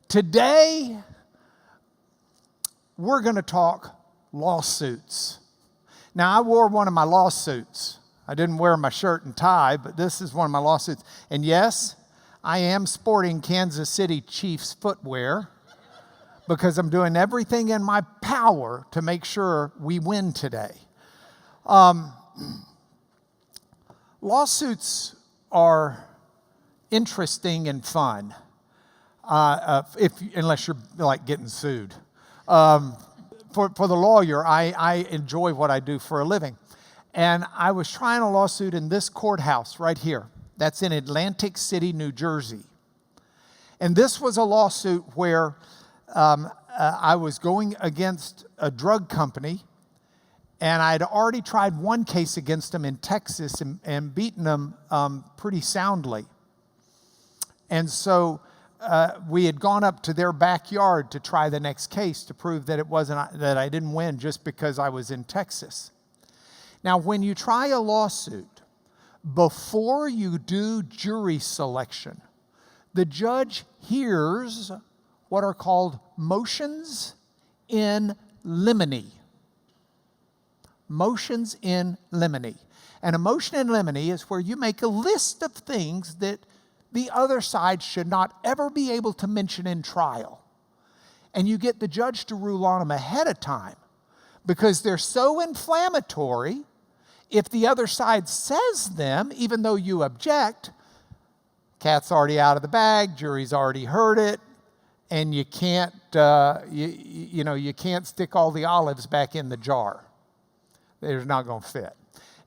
Today, we're going to talk lawsuits. Now, I wore one of my lawsuits. I didn't wear my shirt and tie, but this is one of my lawsuits. And yes, I am sporting Kansas City Chiefs footwear because I'm doing everything in my power to make sure we win today. Lawsuits are interesting and fun, unless you're like getting sued. For the lawyer, I enjoy what I do for a living. And I was trying a lawsuit in this courthouse right here. That's in Atlantic City, New Jersey. And this was a lawsuit where I was going against a drug company, and I'd already tried one case against them in Texas and beaten them pretty soundly. And so we had gone up to their backyard to try the next case to prove that that I didn't win just because I was in Texas. Now, when you try a lawsuit, before you do jury selection, the judge hears what are called motions in limine. Motions in limine. And a motion in limine is where you make a list of things that the other side should not ever be able to mention in trial. And you get the judge to rule on them ahead of time because they're so inflammatory. If the other side says them, even though you object, cat's already out of the bag, jury's already heard it, and you can't, you can't stick all the olives back in the jar. They're not going to fit.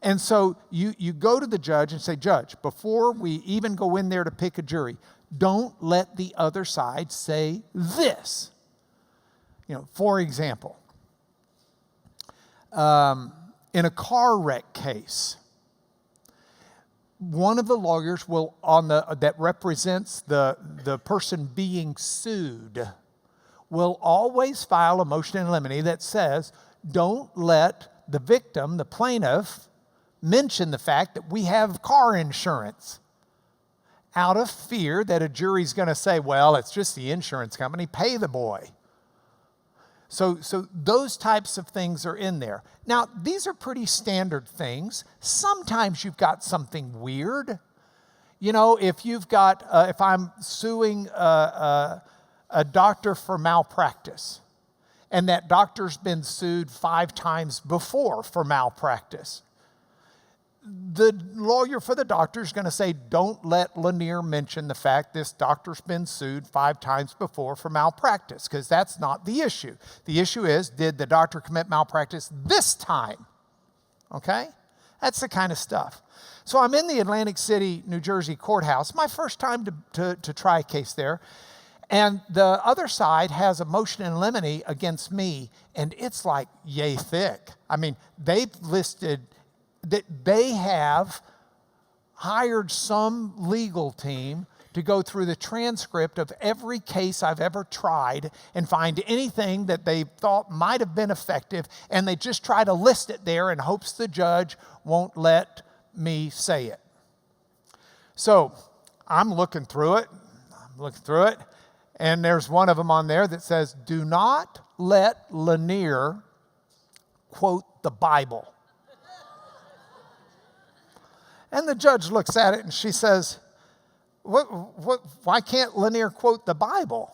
And so you go to the judge and say, Judge, before we even go in there to pick a jury, don't let the other side say this. For example, in a car wreck case, one of the lawyers that represents the person being sued will always file a motion in limine that says, don't let the victim, the plaintiff, mention the fact that we have car insurance, out of fear that a jury's going to say, well, it's just the insurance company, pay the boy. So those types of things are in there. Now, these are pretty standard things. Sometimes you've got something weird. If I'm suing a doctor for malpractice, and that doctor's been sued 5 times before for malpractice, the lawyer for the doctor is going to say, don't let Lanier mention the fact this doctor's been sued 5 times before for malpractice, because that's not the issue. The issue is, did the doctor commit malpractice this time? Okay? That's the kind of stuff. So I'm in the Atlantic City, New Jersey courthouse, my first time to try a case there. And the other side has a motion in limine against me, and it's like yay thick. I mean, they've listed that they have hired some legal team to go through the transcript of every case I've ever tried and find anything that they thought might have been effective, and they just try to list it there in hopes the judge won't let me say it. So I'm looking through it, and there's one of them on there that says, do not let Lanier quote the Bible. And the judge looks at it and she says, why can't Lanier quote the Bible?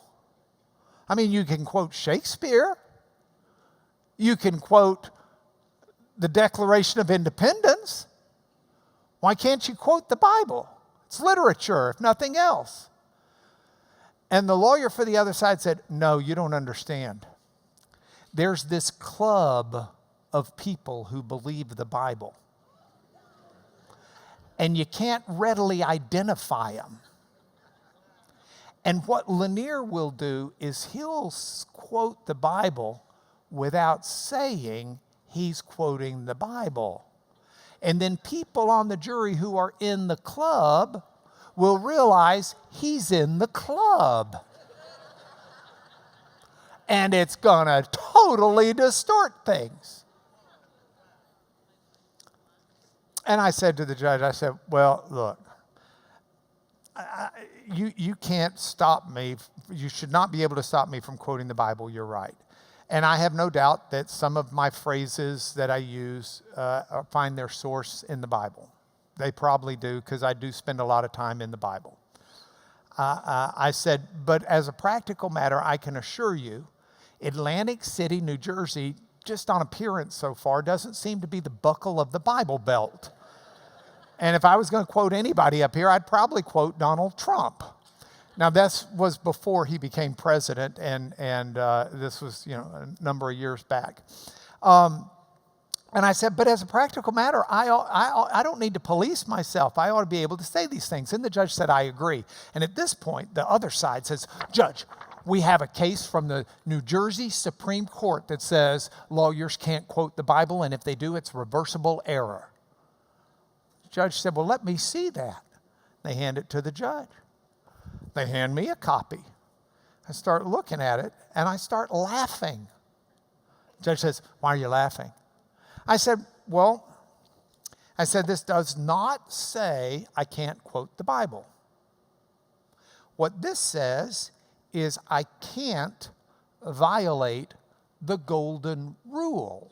I mean, you can quote Shakespeare. You can quote the Declaration of Independence. Why can't you quote the Bible? It's literature, if nothing else. And the lawyer for the other side said, no, you don't understand. There's this club of people who believe the Bible, and you can't readily identify them. And what Lanier will do is he'll quote the Bible without saying he's quoting the Bible. And then people on the jury who are in the club will realize he's in the club. And it's going to totally distort things. And I said to the judge, I said, well, look, You can't stop me. You should not be able to stop me from quoting the Bible. You're right. And I have no doubt that some of my phrases that I use find their source in the Bible. They probably do, because I do spend a lot of time in the Bible. I said, but as a practical matter, I can assure you, Atlantic City, New Jersey, just on appearance so far, doesn't seem to be the buckle of the Bible Belt. And if I was going to quote anybody up here, I'd probably quote Donald Trump. Now, this was before he became president, and this was, a number of years back. And I said, but as a practical matter, I don't need to police myself. I ought to be able to say these things. And the judge said, I agree. And at this point, the other side says, Judge, we have a case from the New Jersey Supreme Court that says lawyers can't quote the Bible, and if they do, it's reversible error. The judge said, well, let me see that. They hand it to the judge. They hand me a copy. I start looking at it, and I start laughing. The judge says, why are you laughing? I said, this does not say I can't quote the Bible. What this says is I can't violate the golden rule.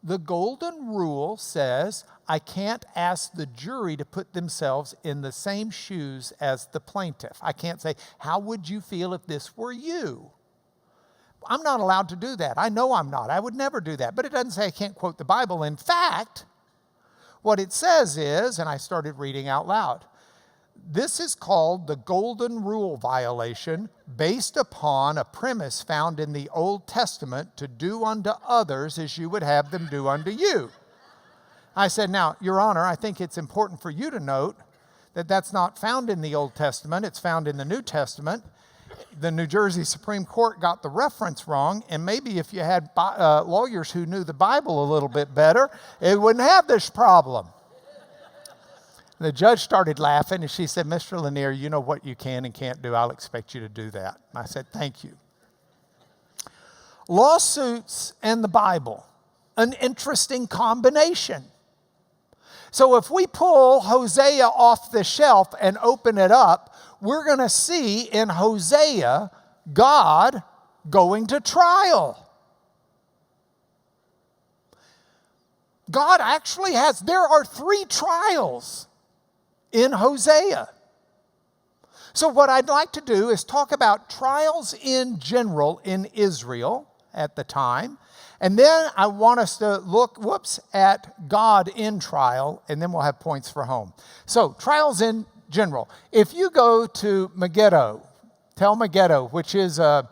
The golden rule says I can't ask the jury to put themselves in the same shoes as the plaintiff. I can't say, how would you feel if this were you? I'm not allowed to do that. I know I'm not. I would never do that. But it doesn't say I can't quote the Bible. In fact, what it says is, and I started reading out loud, this is called the golden rule violation based upon a premise found in the Old Testament to do unto others as you would have them do unto you. I said, now, Your Honor, I think it's important for you to note that that's not found in the Old Testament. It's found in the New Testament. The New Jersey Supreme Court got the reference wrong, and maybe if you had lawyers who knew the Bible a little bit better, it wouldn't have this problem. The judge started laughing, and she said, Mr. Lanier, you know what you can and can't do. I'll expect you to do that. And I said, thank you. Lawsuits and the Bible, an interesting combination. So if we pull Hosea off the shelf and open it up, we're going to see in Hosea God going to trial. God actually there are 3 trials in Hosea. So what I'd like to do is talk about trials in general in Israel at the time. And then I want us to look, at God in trial, and then we'll have points for home. So trials in general. If you go to Megiddo, Tel Megiddo, which is an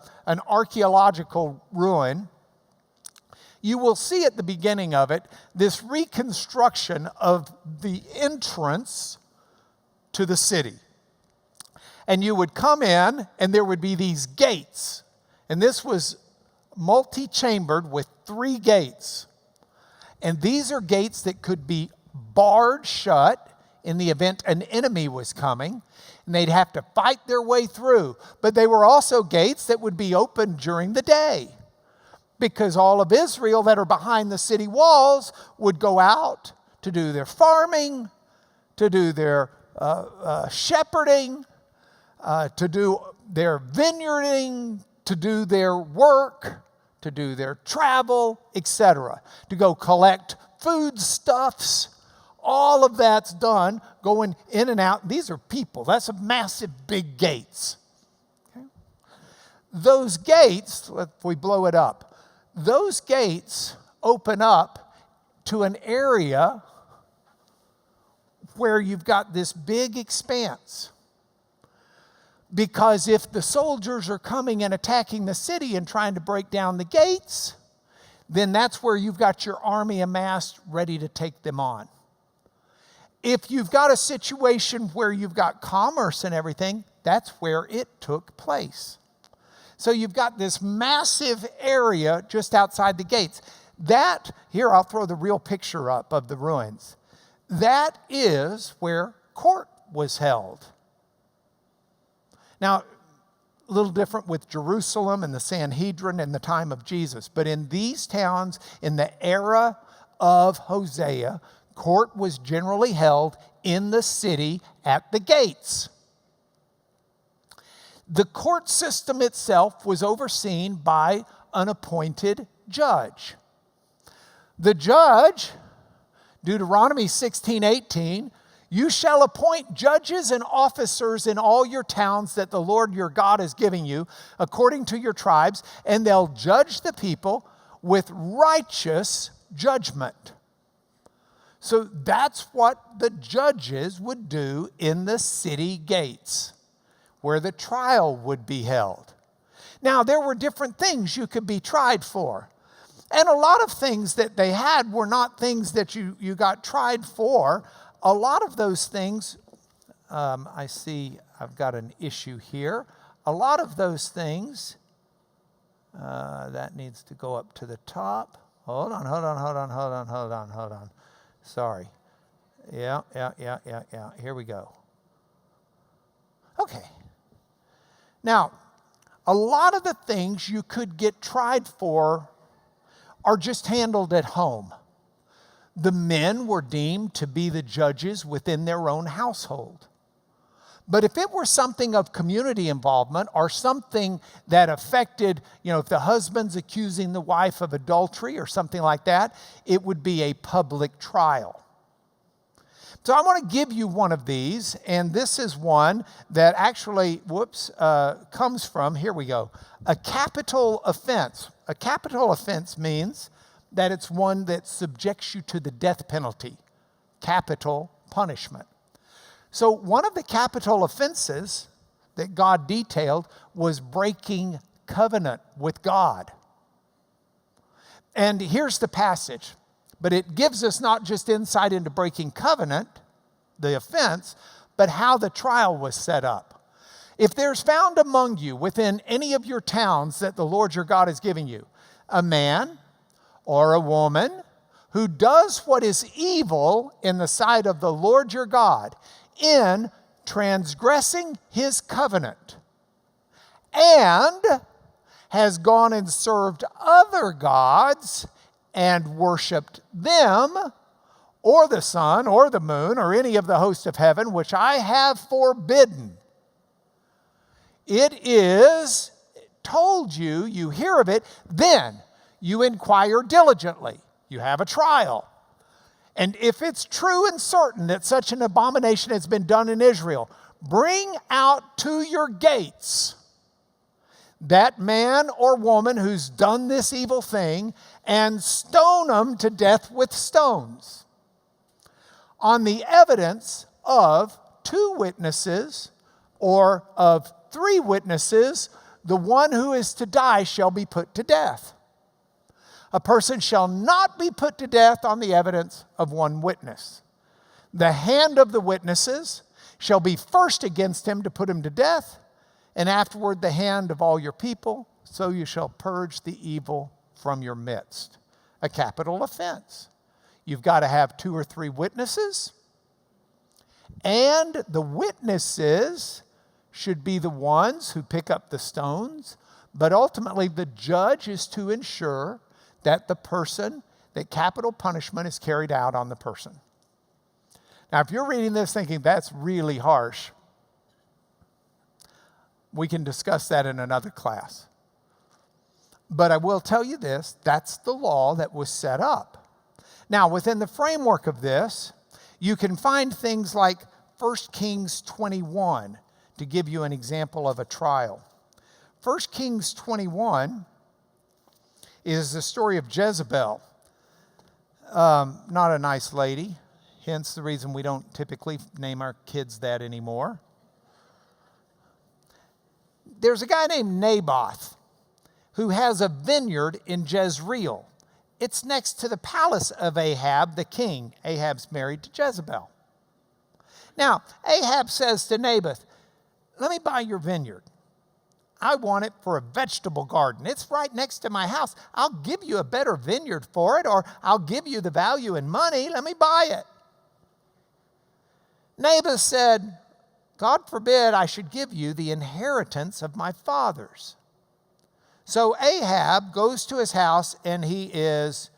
archaeological ruin, you will see at the beginning of it this reconstruction of the entrance to the city. And you would come in, and there would be these gates. And this was multi-chambered with 3 gates. And these are gates that could be barred shut in the event an enemy was coming, and they'd have to fight their way through. But they were also gates that would be open during the day, because all of Israel that are behind the city walls would go out to do their farming, to do their shepherding, to do their vineyarding, to do their work, to do their travel, etc., to go collect foodstuffs. All of that's done, going in and out. These are people. That's a massive big gates. Okay? Those gates, if we blow it up, those gates open up to an area where you've got this big expanse. Because if the soldiers are coming and attacking the city and trying to break down the gates, then that's where you've got your army amassed ready to take them on. If you've got a situation where you've got commerce and everything, that's where it took place. So you've got this massive area just outside the gates. Here I'll throw the real picture up of the ruins. That is where court was held. Now, a little different with Jerusalem and the Sanhedrin in the time of Jesus. But in these towns, in the era of Hosea, court was generally held in the city at the gates. The court system itself was overseen by an appointed judge. The judge, Deuteronomy 16:18, you shall appoint judges and officers in all your towns that the Lord your God is giving you, according to your tribes, and they'll judge the people with righteous judgment. So that's what the judges would do in the city gates, where the trial would be held. Now, there were different things you could be tried for. And a lot of things that they had were not things that you got tried for. A lot of those things, I see I've got an issue here. A lot of those things, that needs to go up to the top. Hold on. Sorry. Yeah. Here we go. Okay. Now, a lot of the things you could get tried for are just handled at home. The men were deemed to be the judges within their own household. But if it were something of community involvement or something that affected, if the husband's accusing the wife of adultery or something like that, it would be a public trial. So I want to give you one of these, and this is one that actually, comes from, here we go, a capital offense. A capital offense means that it's one that subjects you to the death penalty, capital punishment. So one of the capital offenses that God detailed was breaking covenant with God. And here's the passage, but it gives us not just insight into breaking covenant, the offense, but how the trial was set up. If there's found among you within any of your towns that the Lord your God is giving you, a man or a woman who does what is evil in the sight of the Lord your God, in transgressing his covenant, and has gone and served other gods and worshiped them, or the sun, or the moon, or any of the host of heaven, which I have forbidden. It is told you, you hear of it, then you inquire diligently. You have a trial. And if it's true and certain that such an abomination has been done in Israel, bring out to your gates that man or woman who's done this evil thing and stone them to death with stones. On the evidence of 2 witnesses or of 3 witnesses, the one who is to die shall be put to death. A person shall not be put to death on the evidence of 1 witness. The hand of the witnesses shall be first against him to put him to death, and afterward the hand of all your people, so you shall purge the evil from your midst. A capital offense. You've got to have 2 or 3 witnesses, and the witnesses should be the ones who pick up the stones, but ultimately the judge is to ensure that that capital punishment is carried out on the person. Now, if you're reading this thinking that's really harsh, we can discuss that in another class. But I will tell you this, that's the law that was set up. Now, within the framework of this, you can find things like 1 Kings 21 to give you an example of a trial. 1 Kings 21 is the story of Jezebel. Not a nice lady, hence the reason we don't typically name our kids that anymore. There's a guy named Naboth who has a vineyard in Jezreel. It's next to the palace of Ahab, the king. Ahab's married to Jezebel. Now, Ahab says to Naboth, let me buy your vineyard. I want it for a vegetable garden. It's right next to my house. I'll give you a better vineyard for it, or I'll give you the value in money. Let me buy it. Naboth said, God forbid I should give you the inheritance of my fathers. So Ahab goes to his house and he is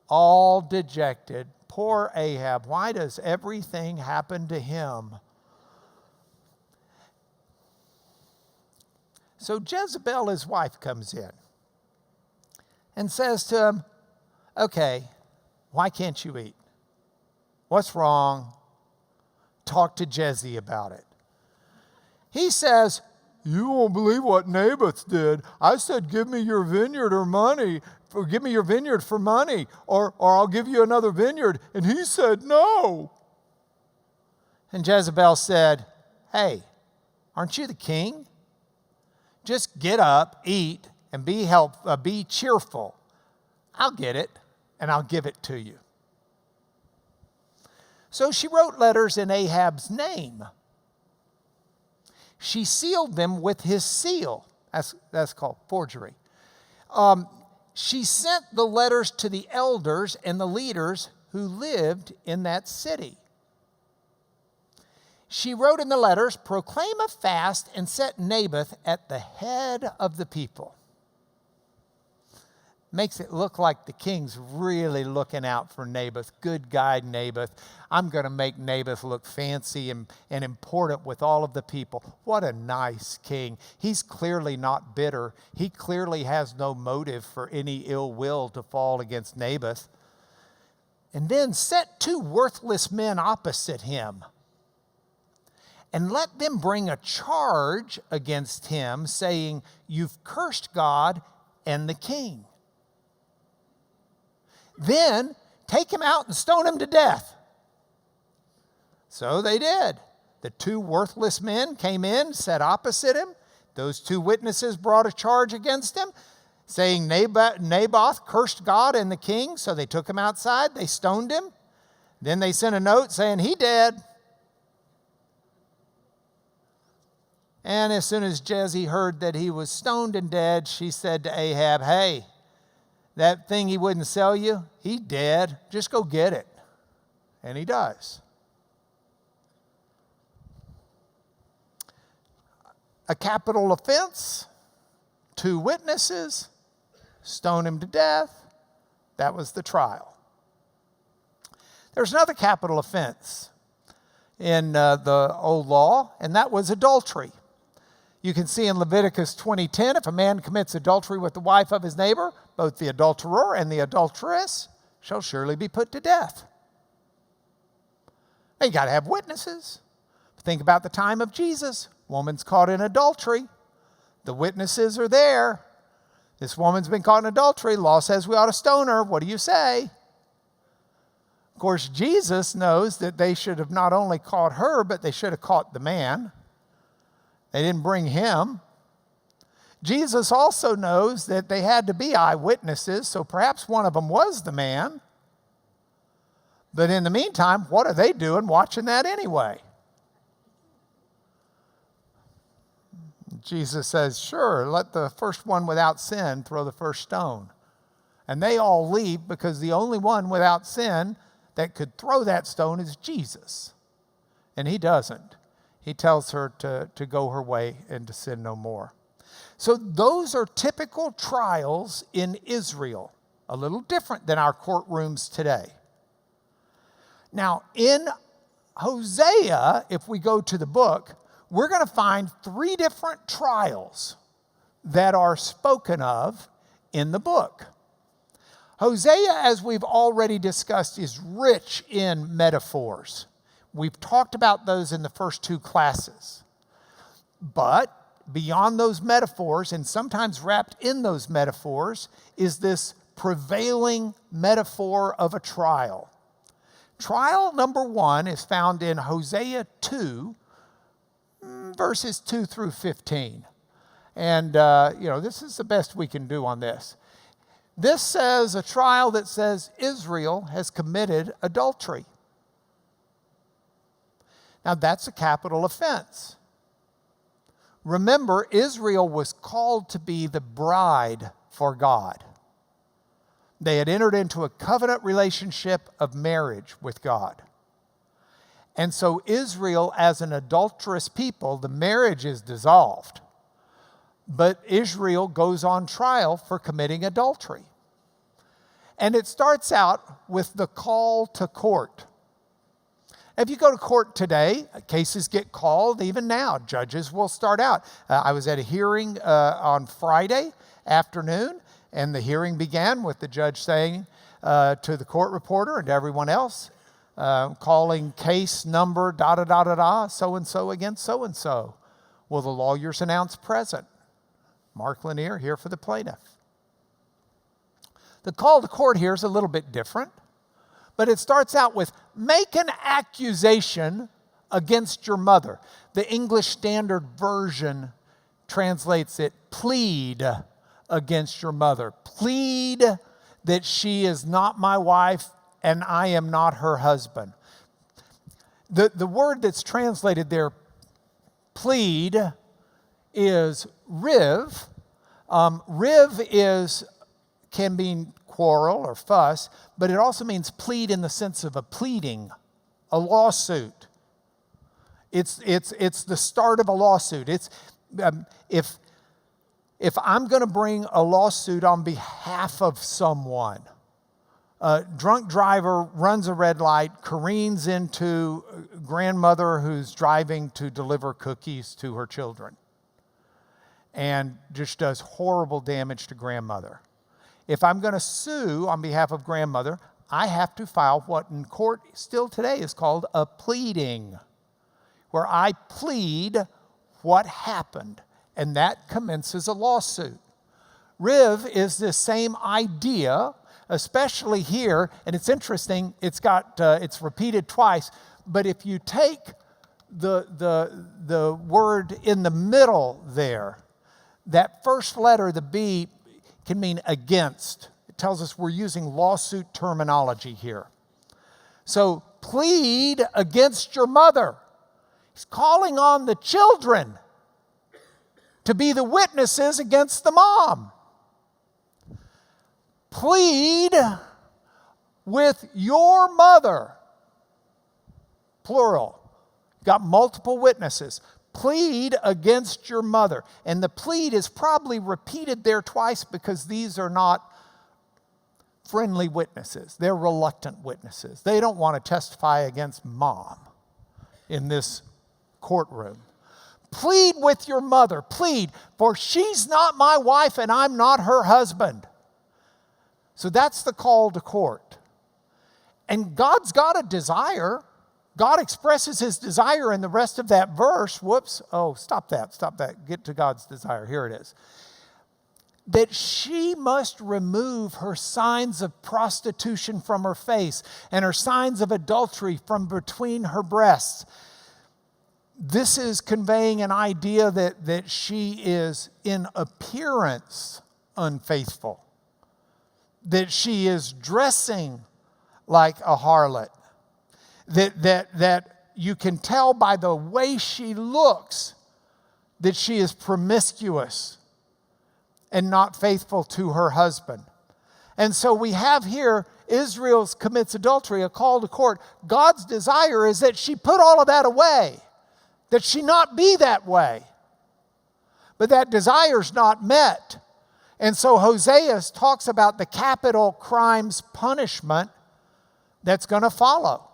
all dejected. Poor Ahab. Why does everything happen to him? So Jezebel, his wife, comes in and says to him, okay, why can't you eat? What's wrong? Talk to Jesse about it. He says, you won't believe what Naboth did. I said, give me your vineyard or money. Give me your vineyard for money, or I'll give you another vineyard. And he said, no. And Jezebel said, hey, aren't you the king? Just get up, eat, and be cheerful. I'll get it, and I'll give it to you. So she wrote letters in Ahab's name. She sealed them with his seal. That's called forgery. She sent the letters to the elders and the leaders who lived in that city. She wrote in the letters, proclaim a fast and set Naboth at the head of the people. Makes it look like the king's really looking out for Naboth. Good guy, Naboth. I'm going to make Naboth look fancy and important with all of the people. What a nice king. He's clearly not bitter. He clearly has no motive for any ill will to fall against Naboth. And then set 2 worthless men opposite him, and let them bring a charge against him, saying, you've cursed God and the king. Then take him out and stone him to death. So they did. The 2 worthless men came in, sat opposite him. Those 2 witnesses brought a charge against him, saying Naboth cursed God and the king. So they took him outside, they stoned him. Then they sent a note saying, he dead. And as soon as Jezebel heard that he was stoned and dead, she said to Ahab, hey, that thing he wouldn't sell you, he's dead. Just go get it. And he does. A capital offense, 2 witnesses, stone him to death. That was the trial. There's another capital offense in the old law, and that was adultery. You can see in Leviticus 20:10, if a man commits adultery with the wife of his neighbor, both the adulterer and the adulteress shall surely be put to death. Now, you got to have witnesses. Think about the time of Jesus. Woman's caught in adultery. The witnesses are there. This woman's been caught in adultery. Law says we ought to stone her. What do you say? Of course, Jesus knows that they should have not only caught her, but they should have caught the man. They didn't bring him. Jesus also knows that they had to be eyewitnesses, so perhaps one of them was the man. But in the meantime, what are they doing watching that anyway? Jesus says, sure, let the first one without sin throw the first stone. And they all leave because the only one without sin that could throw that stone is Jesus. And he doesn't. He tells her to go her way and to sin no more. So those are typical trials in Israel, a little different than our courtrooms today. Now, in Hosea, if we go to the book, we're going to find 3 different trials that are spoken of in the book. Hosea, as we've already discussed, is rich in metaphors. We've talked about those in the first 2 classes. But beyond those metaphors, and sometimes wrapped in those metaphors, is this prevailing metaphor of a trial. Trial number 1 is found in Hosea 2, verses 2 through 15. And, this is the best we can do on this. This says a trial that says Israel has committed adultery. Now, that's a capital offense. Remember, Israel was called to be the bride for God. They had entered into a covenant relationship of marriage with God. And so Israel, as an adulterous people, the marriage is dissolved. But Israel goes on trial for committing adultery. And it starts out with the call to court. If you go to court today, cases get called even now. Judges will start out. I was at a hearing on Friday afternoon, and the hearing began with the judge saying to the court reporter and to everyone else, calling case number so-and-so against so-and-so. Will the lawyers announce present? Mark Lanier here for the plaintiff. The call to court here is a little bit different, but it starts out with, make an accusation against your mother. The English Standard Version translates it, plead against your mother. Plead that she is not my wife and I am not her husband. The word that's translated there, plead, is riv. Riv can mean quarrel or fuss, but it also means plead in the sense of a pleading, a lawsuit. It's the start of a lawsuit. It's if I'm going to bring a lawsuit on behalf of someone, a drunk driver runs a red light, careens into grandmother who's driving to deliver cookies to her children, and just does horrible damage to grandmother. If I'm going to sue on behalf of grandmother, I have to file what in court still today is called a pleading, where I plead what happened, and that commences a lawsuit. Riv is the same idea, especially here, and it's interesting, it's repeated twice, but if you take the word in the middle there, that first letter, the B, can mean against. It tells us we're using lawsuit terminology here. So plead against your mother. He's calling on the children to be the witnesses against the mom. Plead with your mother. Plural. Got multiple witnesses. Plead against your mother. And the plead is probably repeated there twice because these are not friendly witnesses. They're reluctant witnesses. They don't want to testify against mom in this courtroom. Plead with your mother. Plead, for she's not my wife and I'm not her husband. So that's the call to court. And God's got a desire. God expresses his desire in the rest of that verse. Whoops. Oh, stop that. Get to God's desire. Here it is. That she must remove her signs of prostitution from her face and her signs of adultery from between her breasts. This is conveying an idea that she is in appearance unfaithful. That she is dressing like a harlot. That you can tell by the way she looks that she is promiscuous and not faithful to her husband. And so we have here, Israel commits adultery, a call to court. God's desire is that she put all of that away, that she not be that way. But that desire is not met. And so Hosea talks about the capital crimes punishment that's going to follow.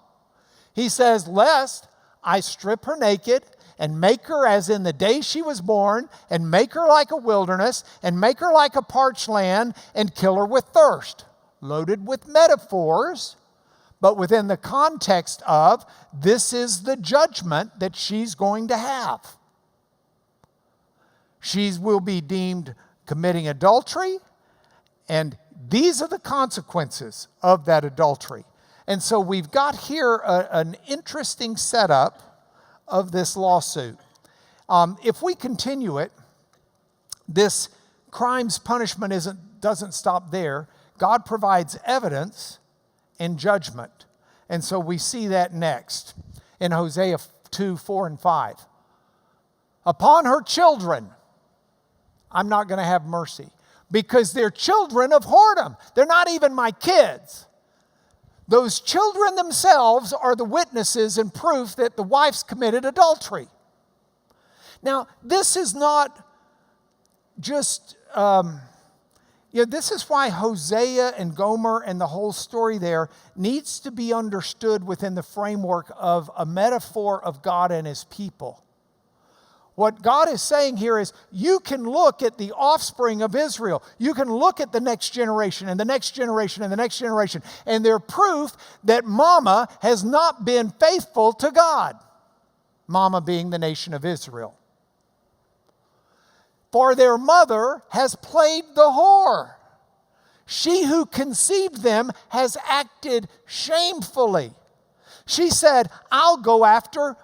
He says, lest I strip her naked and make her as in the day she was born, and make her like a wilderness, and make her like a parched land, and kill her with thirst. Loaded with metaphors, but within the context of this is the judgment that she's going to have. She will be deemed committing adultery, and these are the consequences of that adultery. And so we've got here an interesting setup of this lawsuit. If we continue it, this crime's punishment doesn't stop there. God provides evidence and judgment. And so we see that next in Hosea 2, 4, and 5. Upon her children, I'm not going to have mercy because they're children of whoredom. They're not even my kids. Those children themselves are the witnesses and proof that the wife's committed adultery. Now, this is not just, This is why Hosea and Gomer and the whole story there needs to be understood within the framework of a metaphor of God and his people. What God is saying here is you can look at the offspring of Israel. You can look at the next generation and the next generation and the next generation, and they're proof that Mama has not been faithful to God. Mama being the nation of Israel. For their mother has played the whore. She who conceived them has acted shamefully. She said, I'll go after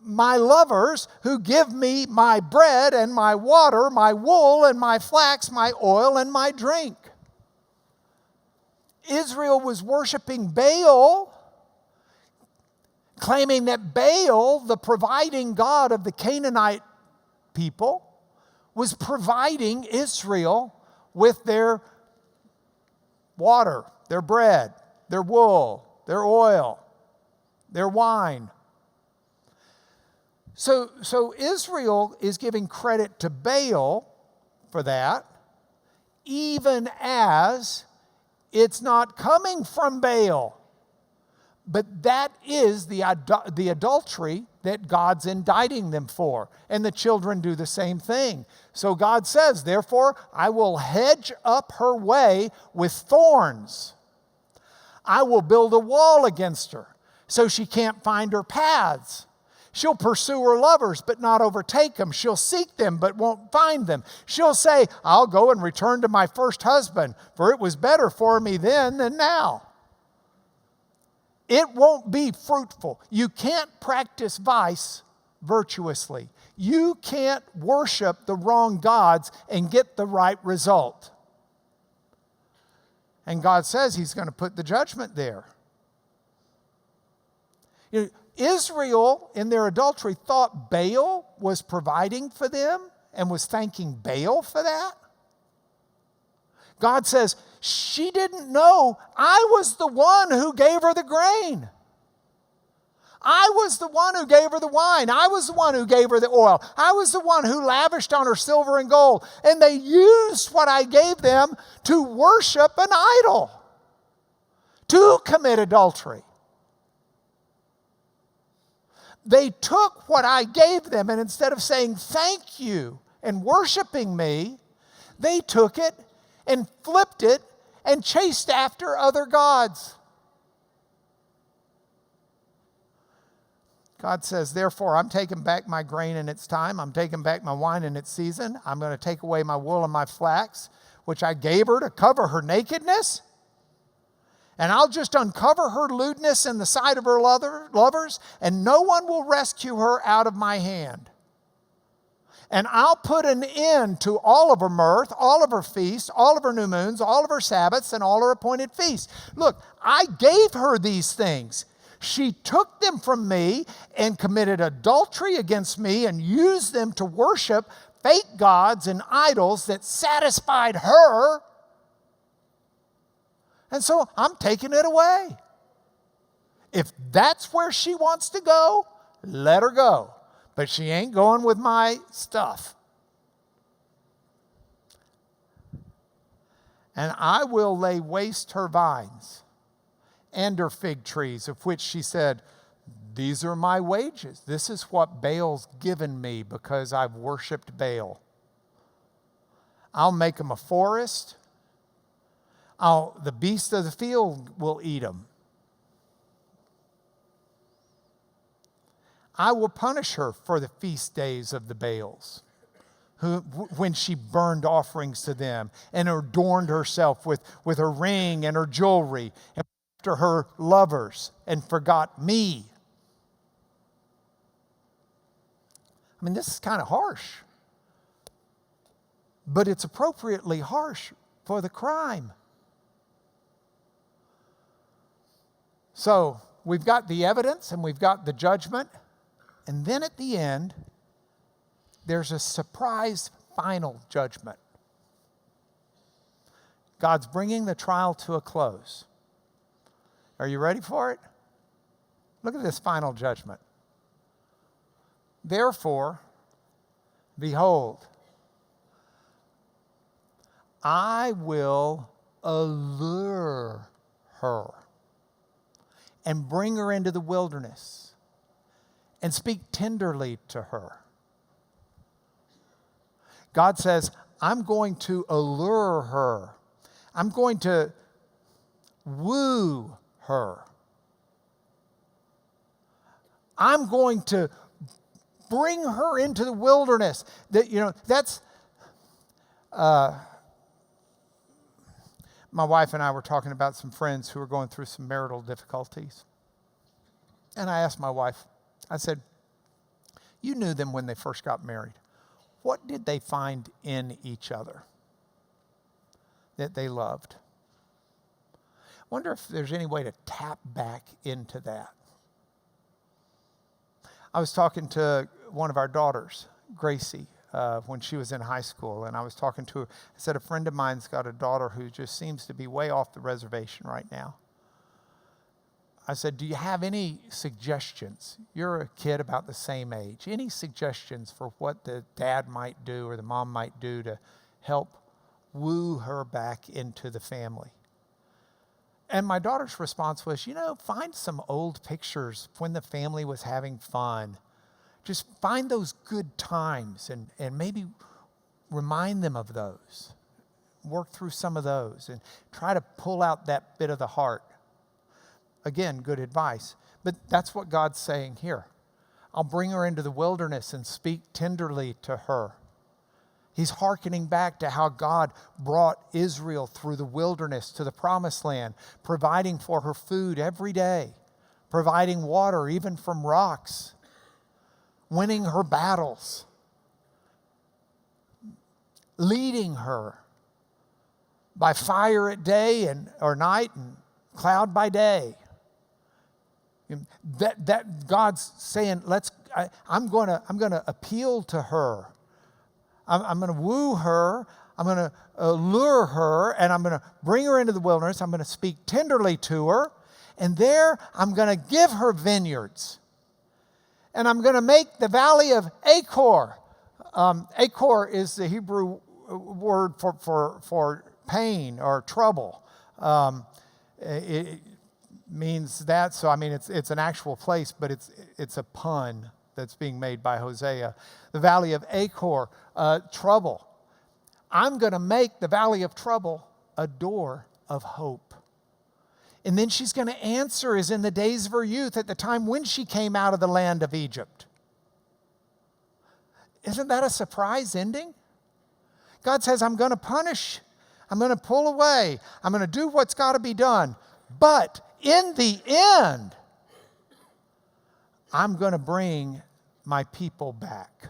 my lovers who give me my bread and my water, my wool and my flax, my oil and my drink. Israel was worshiping Baal, claiming that Baal, the providing god of the Canaanite people, was providing Israel with their water, their bread, their wool, their oil, their wine. So Israel is giving credit to Baal for that, even as it's not coming from Baal. But that is the adultery that God's indicting them for. And the children do the same thing. So God says, therefore, I will hedge up her way with thorns. I will build a wall against her so she can't find her paths. She'll pursue her lovers, but not overtake them. She'll seek them, but won't find them. She'll say, I'll go and return to my first husband, for it was better for me then than now. It won't be fruitful. You can't practice vice virtuously. You can't worship the wrong gods and get the right result. And God says he's going to put the judgment there. Israel, in their adultery, thought Baal was providing for them and was thanking Baal for that. God says, she didn't know I was the one who gave her the grain. I was the one who gave her the wine. I was the one who gave her the oil. I was the one who lavished on her silver and gold. And they used what I gave them to worship an idol, to commit adultery. They took what I gave them, and instead of saying thank you and worshiping me, they took it and flipped it and chased after other gods. God says, therefore, I'm taking back my grain in its time. I'm taking back my wine in its season. I'm going to take away my wool and my flax, which I gave her to cover her nakedness. And I'll just uncover her lewdness in the sight of her lovers, and no one will rescue her out of my hand. And I'll put an end to all of her mirth, all of her feasts, all of her new moons, all of her Sabbaths, and all her appointed feasts. Look, I gave her these things. She took them from me and committed adultery against me and used them to worship fake gods and idols that satisfied her. And so I'm taking it away. If that's where she wants to go, let her go. But she ain't going with my stuff. And I will lay waste her vines and her fig trees, of which she said, these are my wages. This is what Baal's given me because I've worshiped Baal. I'll make them a forest. The beasts of the field will eat them. I will punish her for the feast days of the Baals, when she burned offerings to them and adorned herself with her ring and her jewelry and after her lovers and forgot me. I mean, this is kind of harsh, but it's appropriately harsh for the crime. So we've got the evidence and we've got the judgment. And then at the end, there's a surprise final judgment. God's bringing the trial to a close. Are you ready for it? Look at this final judgment. Therefore, behold, I will allure her and bring her into the wilderness and speak tenderly to her. God says, I'm going to allure her. I'm going to woo her. I'm going to bring her into the wilderness. That's my wife and I were talking about some friends who were going through some marital difficulties. And I asked my wife, I said, you knew them when they first got married. What did they find in each other that they loved? I wonder if there's any way to tap back into that. I was talking to one of our daughters, Gracie, when she was in high school, and I was talking to her. I said, a friend of mine's got a daughter who just seems to be way off the reservation right now. I said, do you have any suggestions? You're a kid about the same age. Any suggestions for what the dad might do or the mom might do to help woo her back into the family? And my daughter's response was, find some old pictures when the family was having fun. Just find those good times and maybe remind them of those. Work through some of those and try to pull out that bit of the heart. Again, good advice. But that's what God's saying here. I'll bring her into the wilderness and speak tenderly to her. He's hearkening back to how God brought Israel through the wilderness to the promised land, providing for her food every day, providing water even from rocks, winning her battles, leading her by fire at day or night and cloud by day. That God's saying, I'm going to appeal to her. I'm going to woo her. I'm going to lure her, and I'm going to bring her into the wilderness. I'm going to speak tenderly to her, and there I'm going to give her vineyards, and I'm going to make the valley of Achor. Achor is the Hebrew word for pain or trouble. It means that. So it's an actual place, but it's a pun that's being made by Hosea. The valley of Achor, trouble. I'm going to make the valley of trouble a door of hope. And then she's going to answer as in the days of her youth, at the time when she came out of the land of Egypt. Isn't that a surprise ending? God says, I'm going to punish. I'm going to pull away. I'm going to do what's got to be done. But in the end, I'm going to bring my people back.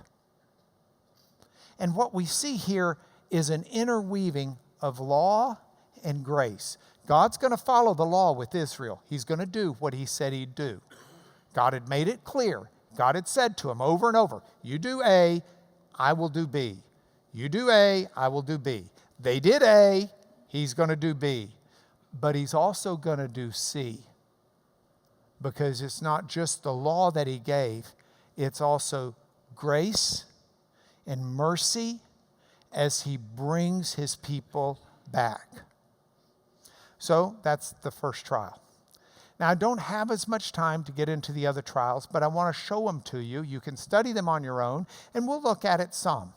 And what we see here is an interweaving of law and grace. God's going to follow the law with Israel. He's going to do what he said he'd do. God had made it clear. God had said to him over and over, you do A, I will do B. You do A, I will do B. They did A, he's going to do B. But he's also going to do C. Because it's not just the law that he gave, it's also grace and mercy as he brings his people back. So that's the first trial. Now, I don't have as much time to get into the other trials, but I want to show them to you. You can study them on your own, and we'll look at it some.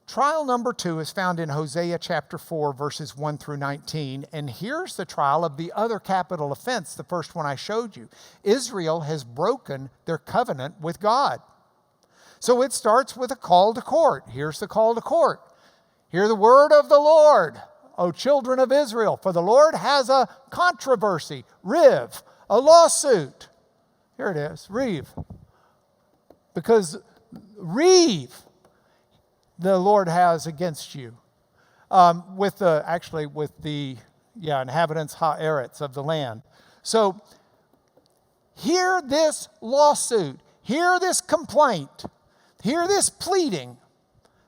Trial number 2 is found in Hosea chapter 4, verses 1 through 19. And here's the trial of the other capital offense, the first one I showed you. Israel has broken their covenant with God. So it starts with a call to court. Here's the call to court. Hear the word of the Lord, O children of Israel, for the Lord has a controversy, riv, a lawsuit. Here it is, riv. Because riv, the Lord has against you, with the inhabitants ha'eretz of the land. So hear this lawsuit, hear this complaint, hear this pleading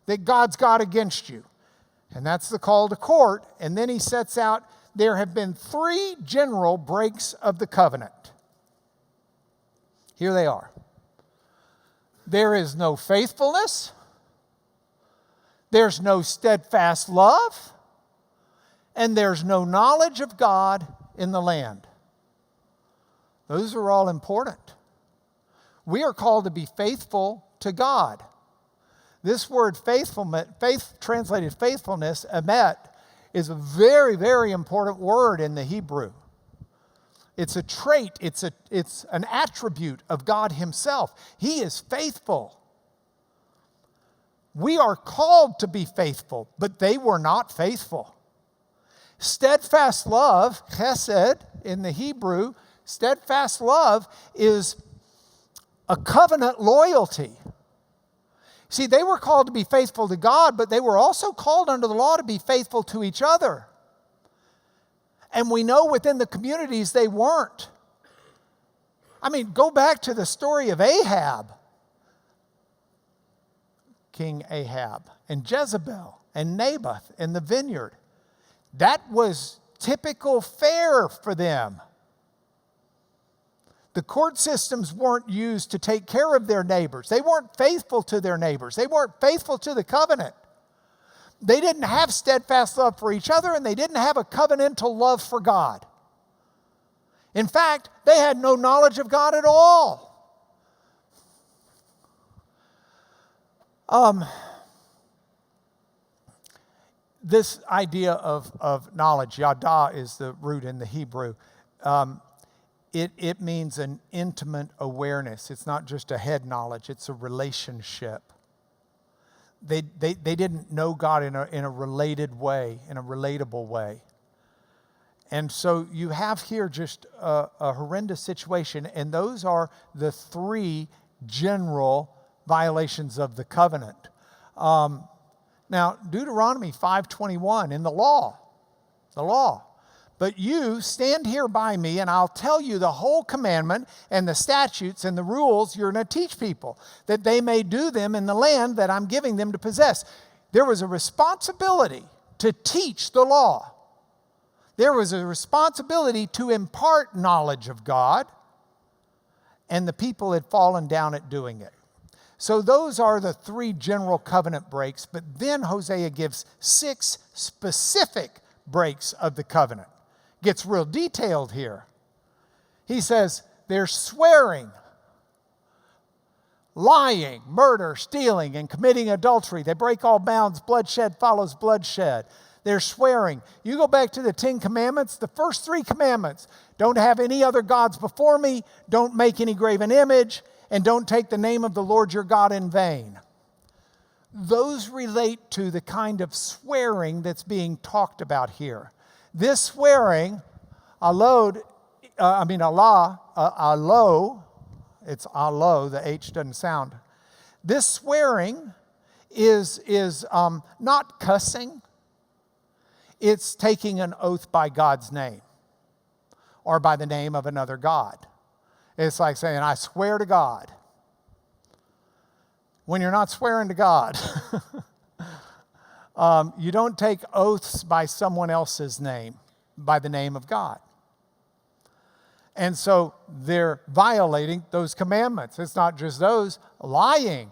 that God's got against you. And that's the call to court. And then he sets out, there have been 3 general breaks of the covenant. Here they are. There is no faithfulness. There's no steadfast love. and there's no knowledge of God in the land. Those are all important. We are called to be faithful to God. This word translated faithfulness, emet, is a very, very important word in the Hebrew. It's a trait, it's an attribute of God himself. He is faithful. We are called to be faithful, but they were not faithful. Steadfast love, chesed, in the Hebrew, steadfast love is a covenant loyalty. See, they were called to be faithful to God, but they were also called under the law to be faithful to each other. And we know within the communities they weren't. I mean, go back to the story of Ahab. King Ahab and Jezebel and Naboth and the vineyard. That was typical fare for them. The court systems weren't used to take care of their neighbors. They weren't faithful to their neighbors. They weren't faithful to the covenant. They didn't have steadfast love for each other, and they didn't have a covenantal love for God. In fact, they had no knowledge of God at all. This idea of knowledge, yada is the root in the Hebrew. It means an intimate awareness. It's not just a head knowledge, it's a relationship. They didn't know God in a related way, in a relatable way. And so you have here just a horrendous situation, and those are the three general violations of the covenant. Now, Deuteronomy 5:21 in the law. But you stand here by me, and I'll tell you the whole commandment and the statutes and the rules you're going to teach people, that they may do them in the land that I'm giving them to possess. There was a responsibility to teach the law. There was a responsibility to impart knowledge of God, and the people had fallen down at doing it. So those are the three general covenant breaks, but then Hosea gives 6 specific breaks of the covenant. Gets real detailed here. He says there's swearing, lying, murder, stealing, and committing adultery. They break all bounds. Bloodshed follows bloodshed. They're swearing. You go back to the 10 commandments, the first 3 commandments. Don't have any other gods before me. Don't make any graven image. And don't take the name of the Lord your God in vain. Those relate to the kind of swearing that's being talked about here. This swearing, Allah, it's Allah, the H doesn't sound. This swearing is not cussing. It's taking an oath by God's name or by the name of another God. It's like saying, I swear to God. When you're not swearing to God, you don't take oaths by someone else's name, by the name of God. And so they're violating those commandments. It's not just those. Lying.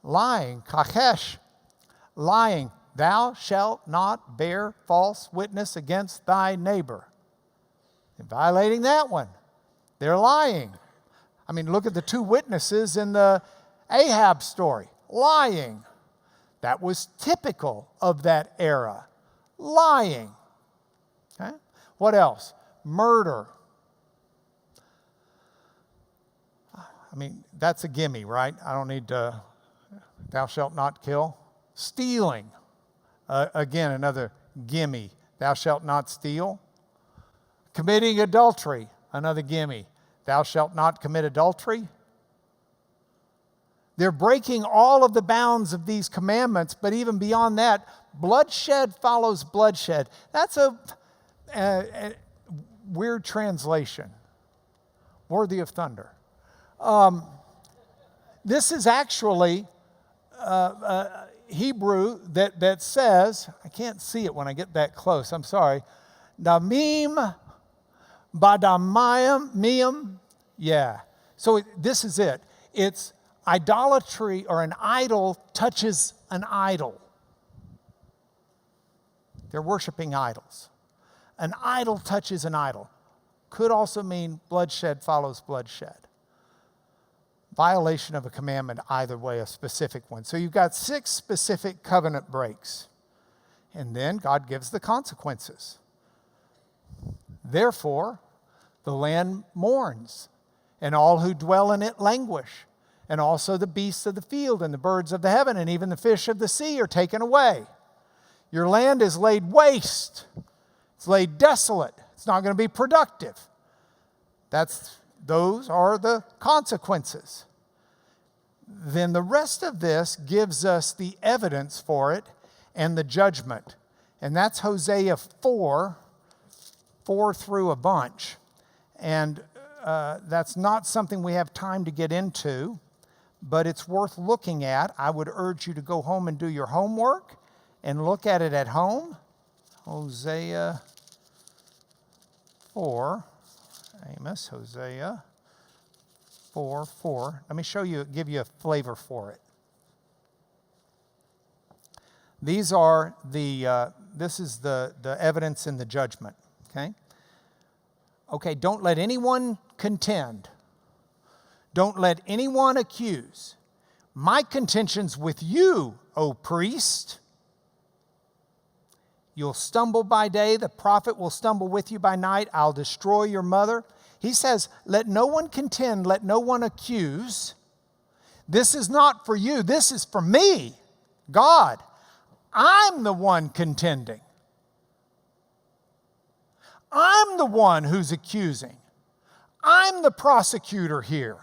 Kachesh. Lying. Thou shalt not bear false witness against thy neighbor. They're violating that one. They're lying. I mean, look at the 2 witnesses in the Ahab story. Lying. That was typical of that era. Lying. Okay? What else? Murder. I mean, that's a gimme, right? I don't need to, thou shalt not kill. Stealing. Again, another gimme. Thou shalt not steal. Committing adultery. Another gimme. Thou shalt not commit adultery. They're breaking all of the bounds of these commandments, but even beyond that, bloodshed follows bloodshed. That's a weird translation, worthy of thunder. This is actually Hebrew that says, I can't see it when I get that close, I'm sorry, damim, badamim, yeah. So this is it. It's idolatry, or an idol touches an idol. They're worshiping idols. An idol touches an idol. Could also mean bloodshed follows bloodshed. Violation of a commandment, either way, a specific one. So you've got 6 specific covenant breaks. And then God gives the consequences. Therefore, the land mourns, and all who dwell in it languish. And also the beasts of the field and the birds of the heaven and even the fish of the sea are taken away. Your land is laid waste. It's laid desolate. It's not going to be productive. Those are the consequences. Then the rest of this gives us the evidence for it and the judgment. And that's Hosea 4 through a bunch. And that's not something we have time to get into, but it's worth looking at. I would urge you to go home and do your homework and look at it at home. Hosea 4, Hosea 4. Let me give you a flavor for it. This is the evidence in the judgment, okay? Okay, don't let anyone contend. Don't let anyone accuse. My contention's with you, O priest. You'll stumble by day, the prophet will stumble with you by night. I'll destroy your mother. He says, let no one contend, let no one accuse. This is not for you, this is for me, God. I'm the one contending. I'm the one who's accusing. I'm the prosecutor here.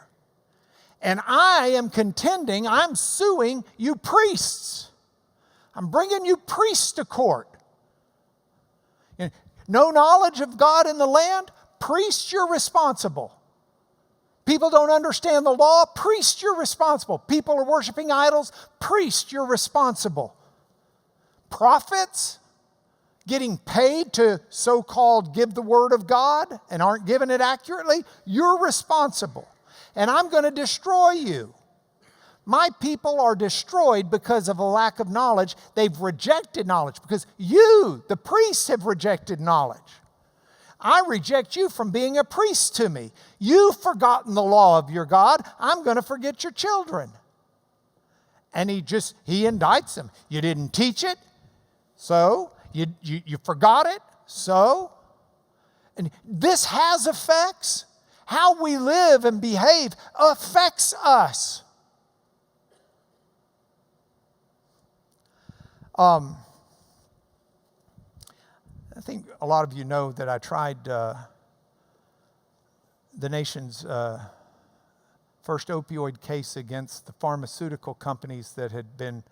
And I am contending, I'm suing you priests. I'm bringing you priests to court. No knowledge of God in the land? Priests, you're responsible. People don't understand the law? Priests, you're responsible. People are worshiping idols? Priests, you're responsible. Prophets getting paid to so-called give the word of God and aren't giving it accurately? You're responsible. And I'm going to destroy you. My people are destroyed because of a lack of knowledge. They've rejected knowledge because you, the priests, have rejected knowledge. I reject you from being a priest to me. You've forgotten the law of your God. I'm going to forget your children. And he indicts them. You didn't teach it, so you forgot it, so. And this has effects. How we live and behave affects us. I think a lot of you know that I tried the nation's first opioid case against the pharmaceutical companies that had been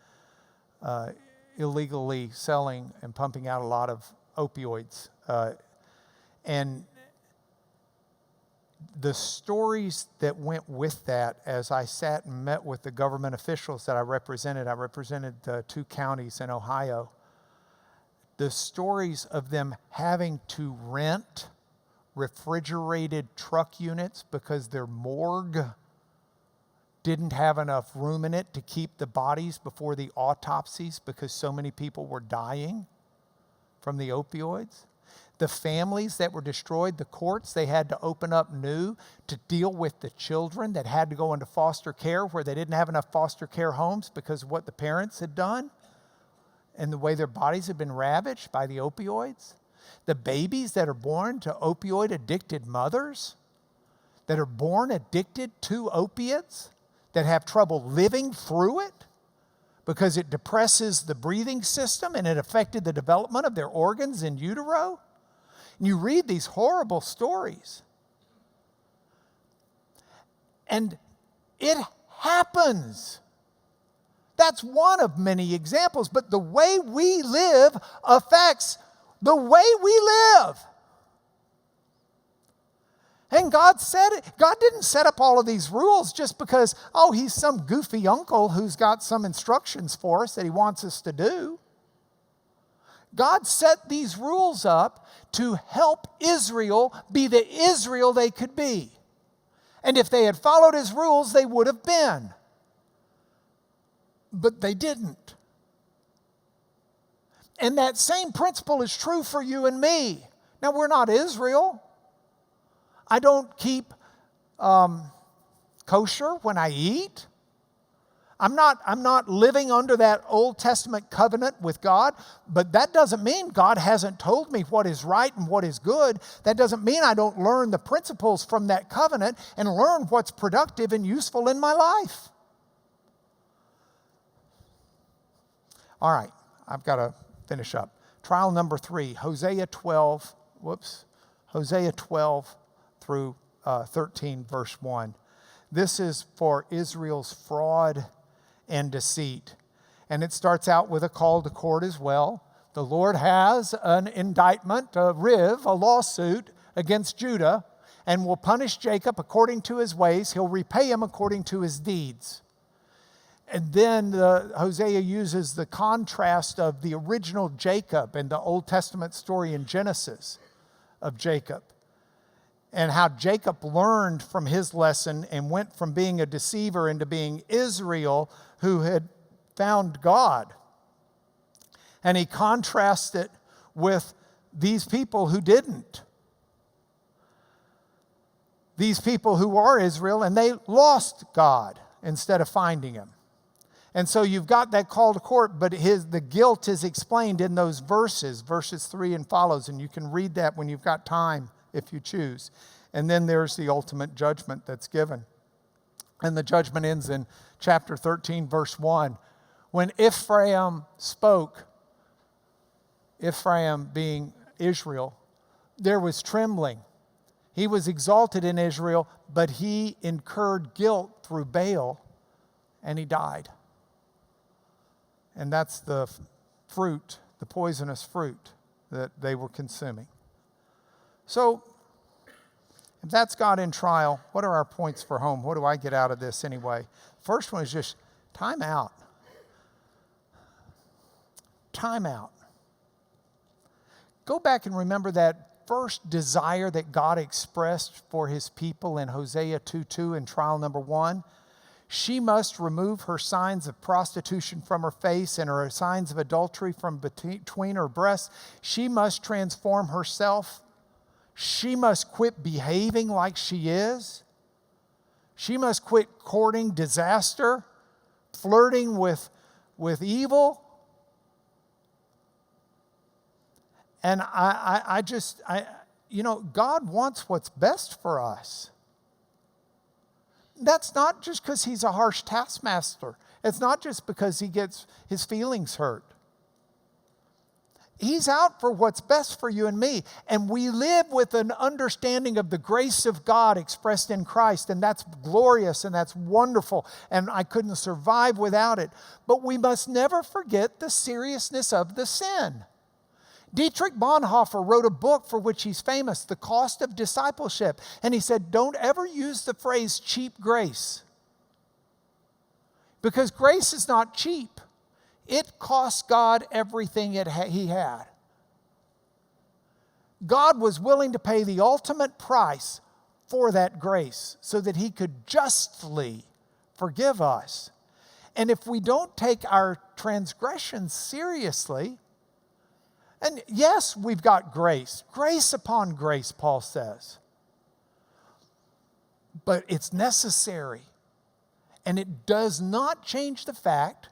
illegally selling and pumping out a lot of opioids. And the stories that went with that, as I sat and met with the government officials that I represented 2 counties in Ohio, the stories of them having to rent refrigerated truck units because their morgue didn't have enough room in it to keep the bodies before the autopsies because so many people were dying from the opioids. The families that were destroyed, the courts, they had to open up new to deal with the children that had to go into foster care where they didn't have enough foster care homes because of what the parents had done and the way their bodies had been ravaged by the opioids. The babies that are born to opioid-addicted mothers, that are born addicted to opiates, that have trouble living through it because it depresses the breathing system and it affected the development of their organs in utero. And you read these horrible stories. And it happens. That's one of many examples, but the way we live affects the way we live. And God said it. God didn't set up all of these rules just because, he's some goofy uncle who's got some instructions for us that he wants us to do. God set these rules up to help Israel be the Israel they could be. And if they had followed his rules, they would have been. But they didn't. And that same principle is true for you and me. Now, we're not Israel. I don't keep kosher when I eat. I'm not living under that Old Testament covenant with God, but that doesn't mean God hasn't told me what is right and what is good. That doesn't mean I don't learn the principles from that covenant and learn what's productive and useful in my life. All right, I've got to finish up. Trial number 3, Hosea 12 through 13, verse 1. This is for Israel's fraud and deceit. And it starts out with a call to court as well. The Lord has an indictment, a lawsuit against Judah, and will punish Jacob according to his ways. He'll repay him according to his deeds. And then Hosea uses the contrast of the original Jacob and the Old Testament story in Genesis of Jacob, and how Jacob learned from his lesson and went from being a deceiver into being Israel who had found God. And he contrasts it with these people who didn't. These people who are Israel, and they lost God instead of finding him. And so you've got that call to court, but the guilt is explained in those verses 3 and follows, and you can read that when you've got time if you choose. And then there's the ultimate judgment that's given. And the judgment ends in chapter 13, verse 1. When Ephraim spoke, Ephraim being Israel, there was trembling. He was exalted in Israel, but he incurred guilt through Baal, and he died. And that's the fruit, the poisonous fruit that they were consuming. So, if that's God in trial, what are our points for home? What do I get out of this anyway? First one is just time out. Time out. Go back and remember that first desire that God expressed for his people in Hosea 2:2 in trial number 1. She must remove her signs of prostitution from her face and her signs of adultery from between her breasts. She must transform herself. She must quit behaving like she is. She must quit courting disaster, flirting with evil. And God wants what's best for us. That's not just because he's a harsh taskmaster. It's not just because he gets his feelings hurt. He's out for what's best for you and me. And we live with an understanding of the grace of God expressed in Christ. And that's glorious and that's wonderful. And I couldn't survive without it. But we must never forget the seriousness of the sin. Dietrich Bonhoeffer wrote a book for which he's famous, The Cost of Discipleship. And he said, don't ever use the phrase cheap grace. Because grace is not cheap. It cost God everything he had. God was willing to pay the ultimate price for that grace so that he could justly forgive us. And if we don't take our transgressions seriously, and yes, we've got grace. Grace upon grace, Paul says. But it's necessary. And it does not change the fact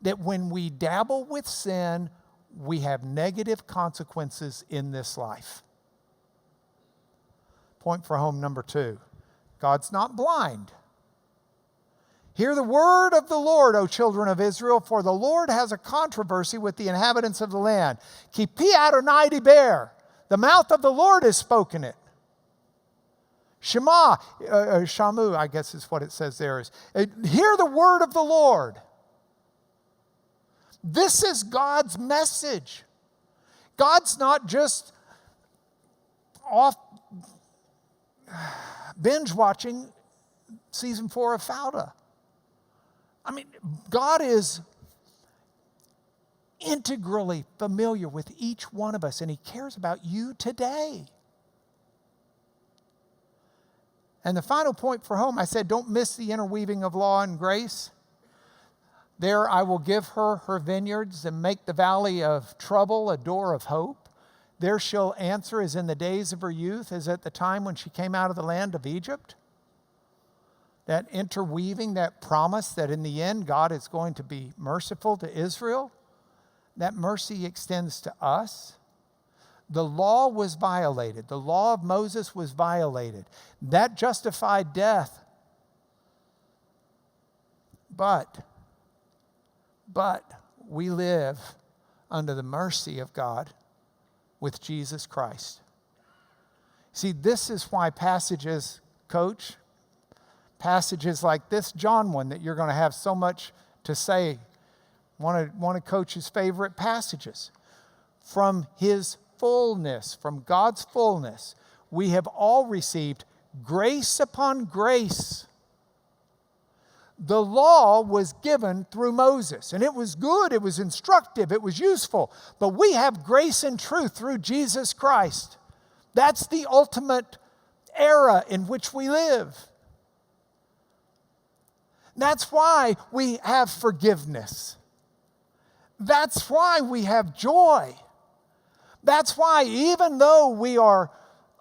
that when we dabble with sin, we have negative consequences in this life. Point for home number 2. God's not blind. Hear the word of the Lord, O children of Israel, for the Lord has a controversy with the inhabitants of the land. Ki pi Adonai diber. The mouth of the Lord has spoken it. Shema, Shamu, I guess is what it says there. Hear the word of the Lord. This is God's message. God's not just off binge watching season 4 of Fauda. I mean, God is integrally familiar with each one of us, and he cares about you today. And the final point for home, I said, don't miss the interweaving of law and grace. There I will give her her vineyards and make the valley of trouble a door of hope. There she'll answer as in the days of her youth, as at the time when she came out of the land of Egypt. That interweaving, that promise that in the end God is going to be merciful to Israel, that mercy extends to us. The law was violated. The law of Moses was violated. That justified death. But we live under the mercy of God with Jesus Christ. See, this is why passages like this John one that you're going to have so much to say, one of Coach's favorite passages. From his fullness, from God's fullness, we have all received grace upon grace. The law was given through Moses, and it was good, it was instructive, it was useful. But we have grace and truth through Jesus Christ. That's the ultimate era in which we live. That's why we have forgiveness. That's why we have joy. That's why even though we are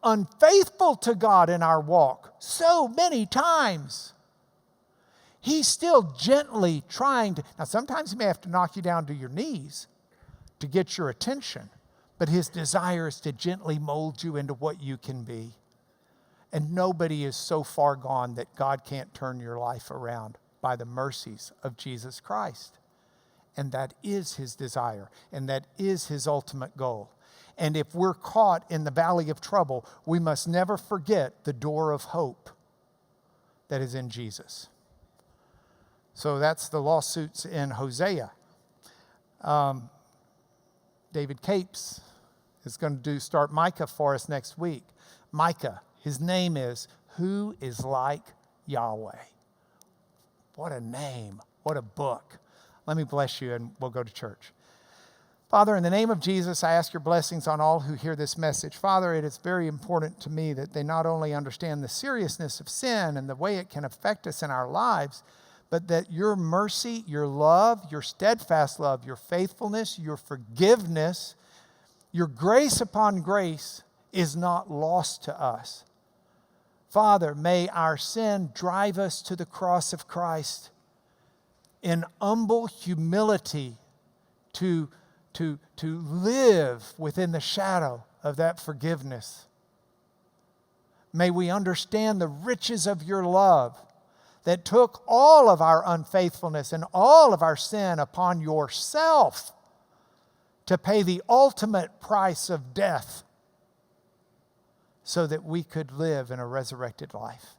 unfaithful to God in our walk so many times, He's still gently trying to. Now, sometimes He may have to knock you down to your knees to get your attention, but His desire is to gently mold you into what you can be. And nobody is so far gone that God can't turn your life around by the mercies of Jesus Christ. And that is His desire, and that is His ultimate goal. And if we're caught in the valley of trouble, we must never forget the door of hope that is in Jesus. So that's the lawsuits in Hosea. David Capes is going to start Micah for us next week. Micah, his name is Who is Like Yahweh? What a name. What a book. Let me bless you and we'll go to church. Father, in the name of Jesus, I ask your blessings on all who hear this message. Father, it is very important to me that they not only understand the seriousness of sin and the way it can affect us in our lives, but that your mercy, your love, your steadfast love, your faithfulness, your forgiveness, your grace upon grace is not lost to us. Father, may our sin drive us to the cross of Christ in humble humility to live within the shadow of that forgiveness. May we understand the riches of your love that took all of our unfaithfulness and all of our sin upon yourself to pay the ultimate price of death so that we could live in a resurrected life.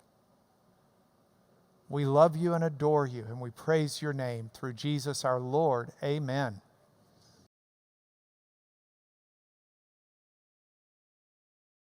We love you and adore you, and we praise your name through Jesus our Lord. Amen.